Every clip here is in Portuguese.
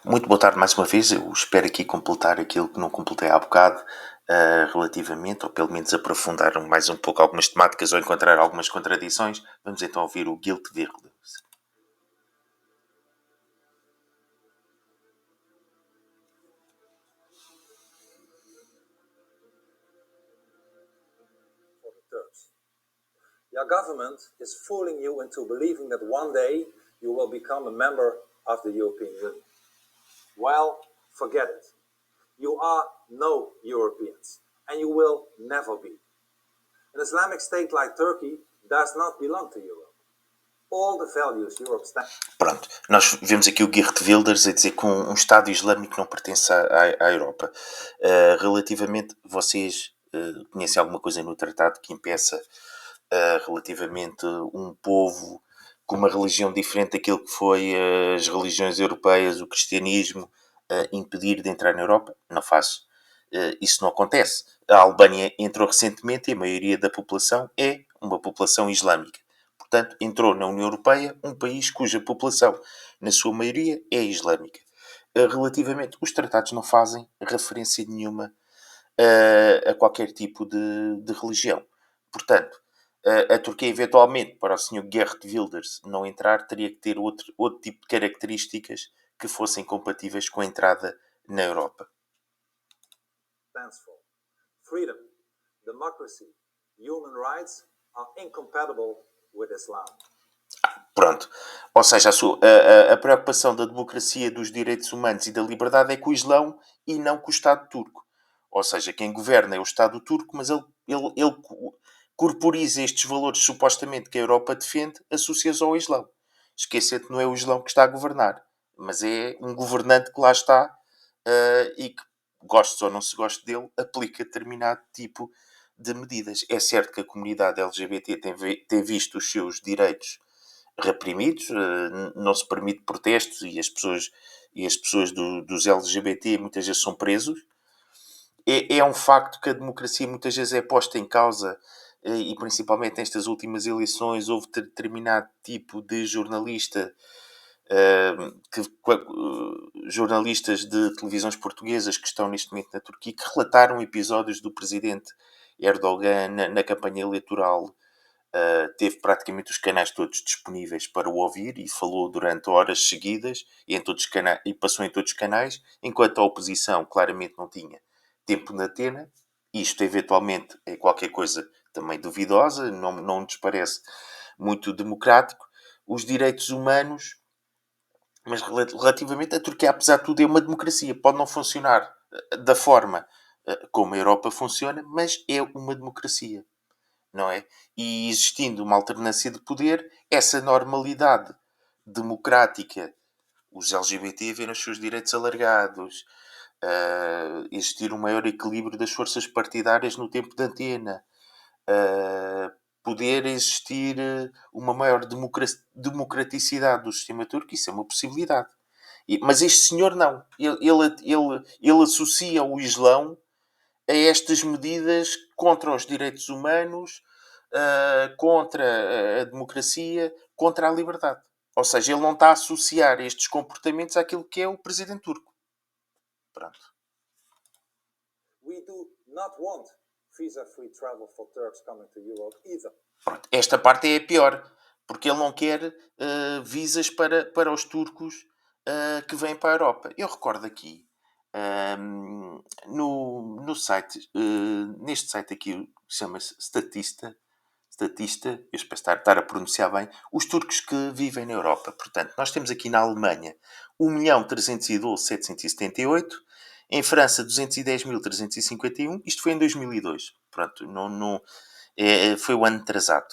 Muito boa tarde mais uma vez. Eu espero aqui completar aquilo que não completei há bocado, relativamente, ou pelo menos aprofundar mais um pouco algumas temáticas ou encontrar algumas contradições. Vamos então ouvir o Guilt Wilders. Your government is fooling you into believing that one day you will become a member of the European Union. Well, forget it. You are no Europeans, and you will never be. An Islamic state like Turkey does not belong to Europe. All the values Europe stands. Pronto, nós vemos aqui o Geert Wilders a dizer que um Estado Islâmico não pertence à Europa. Relativamente, vocês conhecem alguma coisa no tratado que impeça relativamente um povo com uma religião diferente daquilo que foi as religiões europeias, o cristianismo, impedir de entrar na Europa? Não faço. Isso não acontece. A Albânia entrou recentemente e a maioria da população é uma população islâmica. Portanto, entrou na União Europeia um país cuja população, na sua maioria, é islâmica. Relativamente, os tratados não fazem referência nenhuma a qualquer tipo de religião. Portanto, a Turquia, eventualmente, para o Sr. Geert Wilders não entrar, teria que ter outro tipo de características que fossem compatíveis com a entrada na Europa. Stands for freedom, democracy, human rights are incompatible with Islam. Pronto. Ou seja, a preocupação da democracia, dos direitos humanos e da liberdade é com o Islão e não com o Estado turco. Ou seja, quem governa é o Estado turco, mas ele corporiza estes valores supostamente que a Europa defende, associa-os ao Islão. Esquecer que não é o Islão que está a governar, mas é um governante que lá está e que, goste ou não se goste dele, aplica determinado tipo de medidas. É certo que a comunidade LGBT tem visto os seus direitos reprimidos, não se permite protestos e as pessoas dos LGBT muitas vezes são presos. É um facto que a democracia muitas vezes é posta em causa e principalmente nestas últimas eleições houve determinado tipo de jornalista jornalistas de televisões portuguesas que estão neste momento na Turquia que relataram episódios do presidente Erdogan na campanha eleitoral. Teve praticamente os canais todos disponíveis para o ouvir e falou durante horas seguidas e passou em todos os canais, enquanto a oposição claramente não tinha tempo na antena. Isto eventualmente é qualquer coisa também duvidosa, não nos parece muito democrático. Os direitos humanos, mas relativamente a Turquia, apesar de tudo, é uma democracia. Pode não funcionar da forma como a Europa funciona, mas é uma democracia. Não é? E existindo uma alternância de poder, essa normalidade democrática, os LGBT verem os seus direitos alargados, existir um maior equilíbrio das forças partidárias no tempo de antena, poder existir uma maior democraticidade do sistema turco, isso é uma possibilidade. Mas este senhor não. Ele associa o Islão a estas medidas contra os direitos humanos, contra a democracia, contra a liberdade. Ou seja, ele não está a associar estes comportamentos àquilo que é o presidente turco. Pronto. We do not want visa-free travel for Turks coming to Europe either. Pronto. Esta parte é a pior, porque ele não quer visas para os turcos que vêm para a Europa. Eu recordo aqui, no site, neste site aqui, chama-se Statista, eu espero estar a pronunciar bem, os turcos que vivem na Europa. Portanto, nós temos aqui na Alemanha 1.312.778, em França 210.351, isto foi em 2002. Pronto, foi o ano atrasado.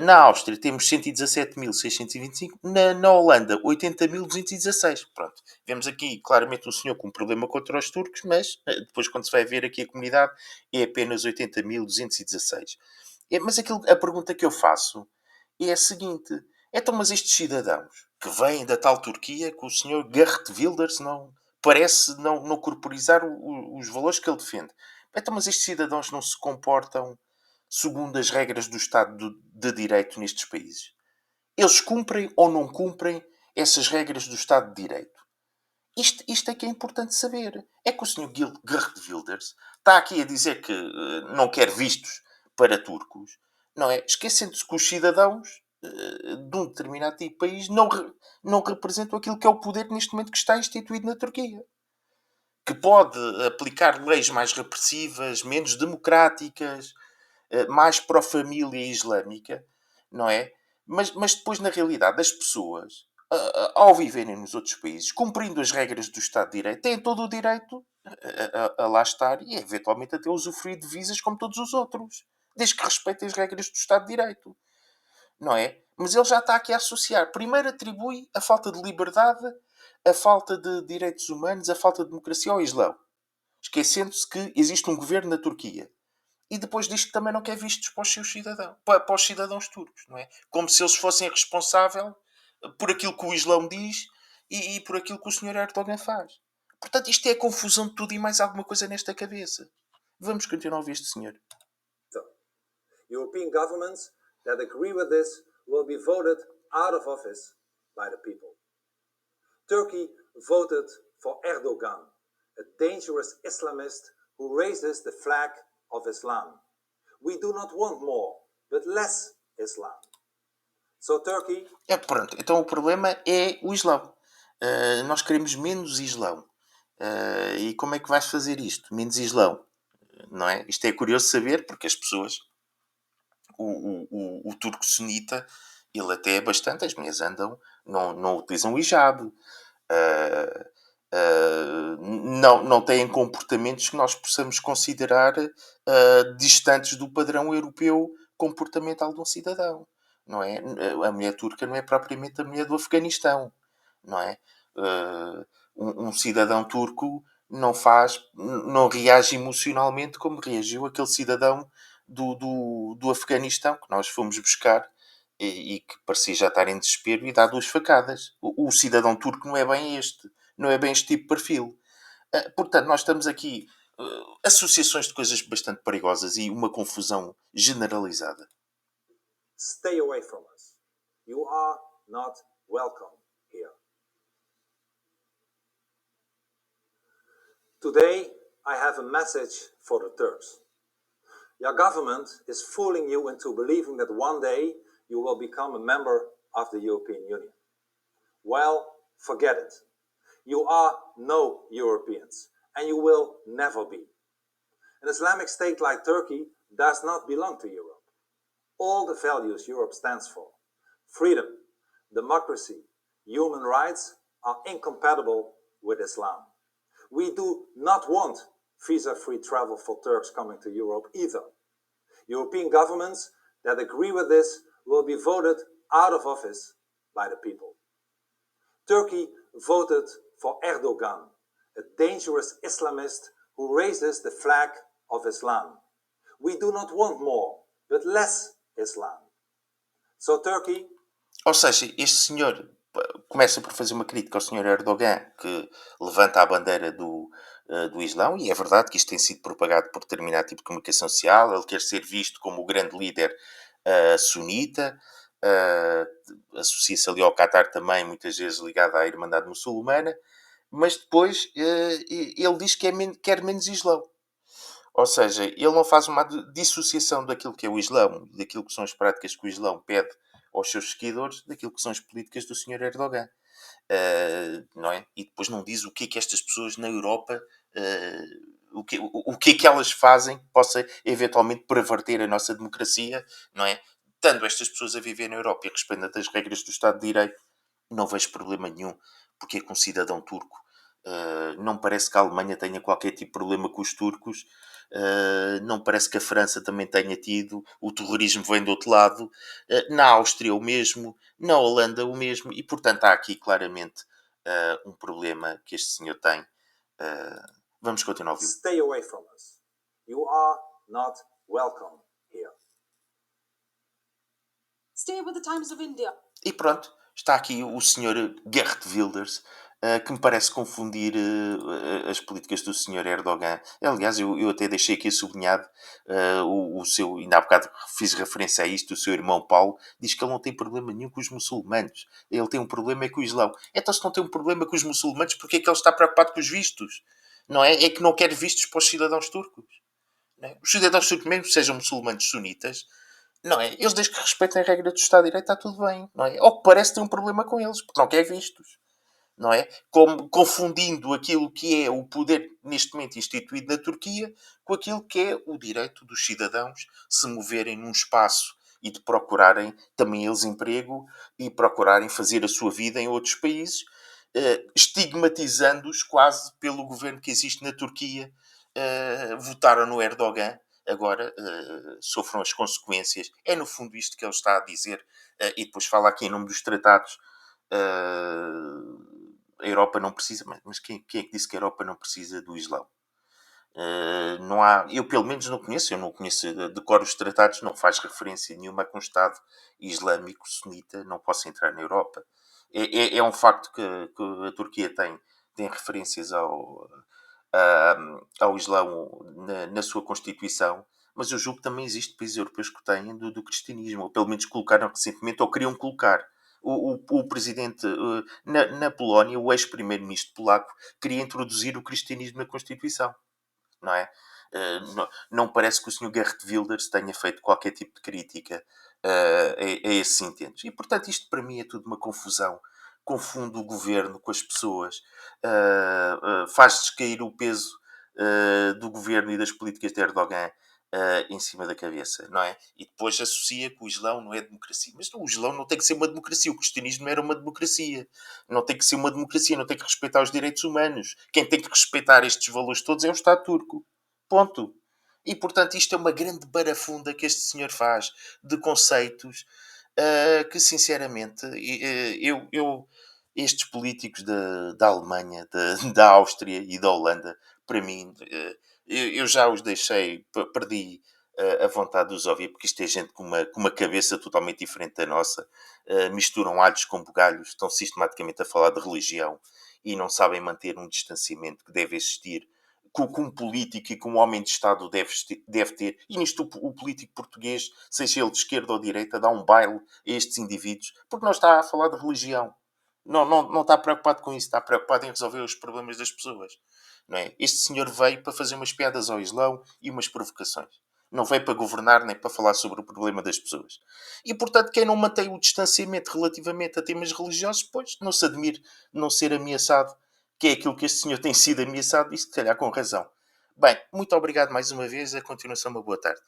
Na Áustria temos 117.625, na Holanda 80.216. Pronto, vemos aqui claramente um senhor com um problema contra os turcos, mas depois quando se vai ver aqui a comunidade é apenas 80.216. Mas a pergunta que eu faço é a seguinte: então, mas estes cidadãos que vêm da tal Turquia, que o senhor Geert Wilders não parece não corporizar os valores que ele defende. Então, mas estes cidadãos não se comportam segundo as regras do Estado de Direito nestes países? Eles cumprem ou não cumprem essas regras do Estado de Direito? Isto é que é importante saber. É que o Sr. Geert Wilders está aqui a dizer que não quer vistos para turcos, não é? Esquecendo-se que os cidadãos de um determinado tipo de país não representam aquilo que é o poder neste momento que está instituído na Turquia. Que pode aplicar leis mais repressivas, menos democráticas, mais pró-família islâmica, não é? Mas depois, na realidade, as pessoas, ao viverem nos outros países, cumprindo as regras do Estado de Direito, têm todo o direito a lá estar e, eventualmente, até usufruir de visas como todos os outros, desde que respeitem as regras do Estado de Direito, não é? Mas ele já está aqui a associar. Primeiro atribui a falta de liberdade, a falta de direitos humanos, a falta de democracia ao Islão, esquecendo-se que existe um governo na Turquia. E depois diz que também não quer vistos para os seus cidadãos, para os cidadãos turcos, não é? Como se eles fossem responsáveis por aquilo que o Islão diz e por aquilo que o Sr. Erdogan faz. Portanto, isto é a confusão de tudo e mais alguma coisa nesta cabeça. Vamos continuar a ouvir este senhor. So, European governments that agree with this will be voted out of office by the people. Turkey voted for Erdogan, a dangerous Islamist who raises the flag of Islam. We do not want more, but less Islam. So Turkey... Pronto, então o problema é o Islão. Nós queremos menos Islão. E como é que vais fazer isto? Menos Islão. Não é? Isto é curioso saber, porque as pessoas... O turco sunita, ele até é bastante... As mulheres andam... Não utilizam o hijab. Não têm comportamentos que nós possamos considerar distantes do padrão europeu comportamental de um cidadão, não é? A mulher turca não é propriamente a mulher do Afeganistão, não é? Um cidadão turco não reage emocionalmente como reagiu aquele cidadão do Afeganistão que nós fomos buscar e que parecia já estar em desespero e dá 2 facadas. O cidadão turco não é bem este tipo de perfil. Portanto, nós estamos aqui associações de coisas bastante perigosas e uma confusão generalizada. Stay away from us. You are not welcome here. Today, I have a message for the Turks. Your government is fooling you into believing that one day you will become a member of the European Union. Well, forget it. You are no Europeans, and you will never be. An Islamic state like Turkey does not belong to Europe. All the values Europe stands for, freedom, democracy, human rights, are incompatible with Islam. We do not want visa-free travel for Turks coming to Europe either. European governments that agree with this will be voted out of office by the people. Turkey voted for Erdogan, a dangerous Islamist who raises the flag of Islam. We do not want more, but less Islam. So Turkey... Ou seja, este senhor começa por fazer uma crítica ao Sr. Erdogan, que levanta a bandeira do Islão, e é verdade que isto tem sido propagado por determinado tipo de comunicação social. Ele quer ser visto como o grande líder sunita, associa-se ali ao Qatar também, muitas vezes ligado à Irmandade Muçulmana, mas depois ele diz que quer menos Islão. Ou seja, ele não faz uma dissociação daquilo que é o Islão, daquilo que são as práticas que o Islão pede aos seus seguidores, daquilo que são as políticas do Sr. Erdogan. Não é? E depois não diz o que é que estas pessoas na Europa, o que é que elas fazem que possa eventualmente perverter a nossa democracia, não é? Estando estas pessoas a viver na Europa e respeitando as regras do Estado de Direito, não vejo problema nenhum porque é que um cidadão turco não parece que a Alemanha tenha qualquer tipo de problema com os turcos. Não parece que a França também tenha tido. O terrorismo vem do outro lado. Na Áustria o mesmo. Na Holanda o mesmo. E, portanto, há aqui claramente um problema que este senhor tem. Vamos continuar a ouvir. Stay away from us. You are not welcome here. Stay with the Times of India. E pronto, está aqui o senhor Geert Wilders que me parece confundir as políticas do Sr. Erdogan. Aliás, eu até deixei aqui sublinhado o seu, ainda há bocado fiz referência a isto, o seu irmão Paulo diz que ele não tem problema nenhum com os muçulmanos. Ele tem um problema é com o Islão. Então, se não tem um problema com os muçulmanos, porquê é que ele está preocupado com os vistos? Não é? É que não quer vistos para os cidadãos turcos. Não é? Os cidadãos turcos, mesmo que sejam muçulmanos sunitas, não é? Eles, desde que respeitem a regra do Estado de Direito, está tudo bem. Não é? Ou que parece ter um problema com eles, porque não quer vistos. Não é? Como confundindo aquilo que é o poder neste momento instituído na Turquia com aquilo que é o direito dos cidadãos se moverem num espaço e de procurarem também eles emprego e procurarem fazer a sua vida em outros países, estigmatizando-os quase pelo governo que existe na Turquia. Votaram no Erdogan, agora sofram as consequências. É no fundo isto que ele está a dizer, e depois fala aqui em nome dos tratados. A Europa não precisa, mas quem é que disse que a Europa não precisa do Islão? Não há, eu pelo menos não conheço, eu não conheço de cor os tratados, não faz referência nenhuma a que um Estado islâmico sunita não possa entrar na Europa. É um facto que a Turquia tem referências ao Islão na sua Constituição, mas eu julgo que também existe países europeus que têm do cristianismo, ou pelo menos colocaram recentemente, ou queriam colocar. O presidente na Polónia, o ex-primeiro-ministro polaco, queria introduzir o cristianismo na Constituição, não é? Não parece que o Sr. Geert Wilders tenha feito qualquer tipo de crítica a esses intentos. E, portanto, isto para mim é tudo uma confusão. Confunde o governo com as pessoas, faz descair o peso do governo e das políticas de Erdogan em cima da cabeça, não é? E depois associa que o Islão não é democracia. Mas não, o Islão não tem que ser uma democracia. O cristianismo não era uma democracia. Não tem que ser uma democracia, não tem que respeitar os direitos humanos. Quem tem que respeitar estes valores todos é o Estado turco. Ponto. E, portanto, isto é uma grande barafunda que este senhor faz de conceitos que, sinceramente, estes políticos da Alemanha, da Áustria e da Holanda, para mim, eu já os deixei, perdi a vontade de os ouvir, porque isto é gente com uma cabeça totalmente diferente da nossa, misturam alhos com bugalhos, estão sistematicamente a falar de religião e não sabem manter um distanciamento que deve existir, que um político e que um homem de Estado deve ter. E nisto o político português, seja ele de esquerda ou de direita, dá um baile a estes indivíduos, porque não está a falar de religião. Não está preocupado com isso, está preocupado em resolver os problemas das pessoas. Não é? Este senhor veio para fazer umas piadas ao Islão e umas provocações. Não veio para governar nem para falar sobre o problema das pessoas. E, portanto, quem não mantém o distanciamento relativamente a temas religiosos, pois, não se admire de não ser ameaçado, que é aquilo que este senhor tem sido ameaçado, e se calhar com razão. Bem, muito obrigado mais uma vez. A continuação, uma boa tarde.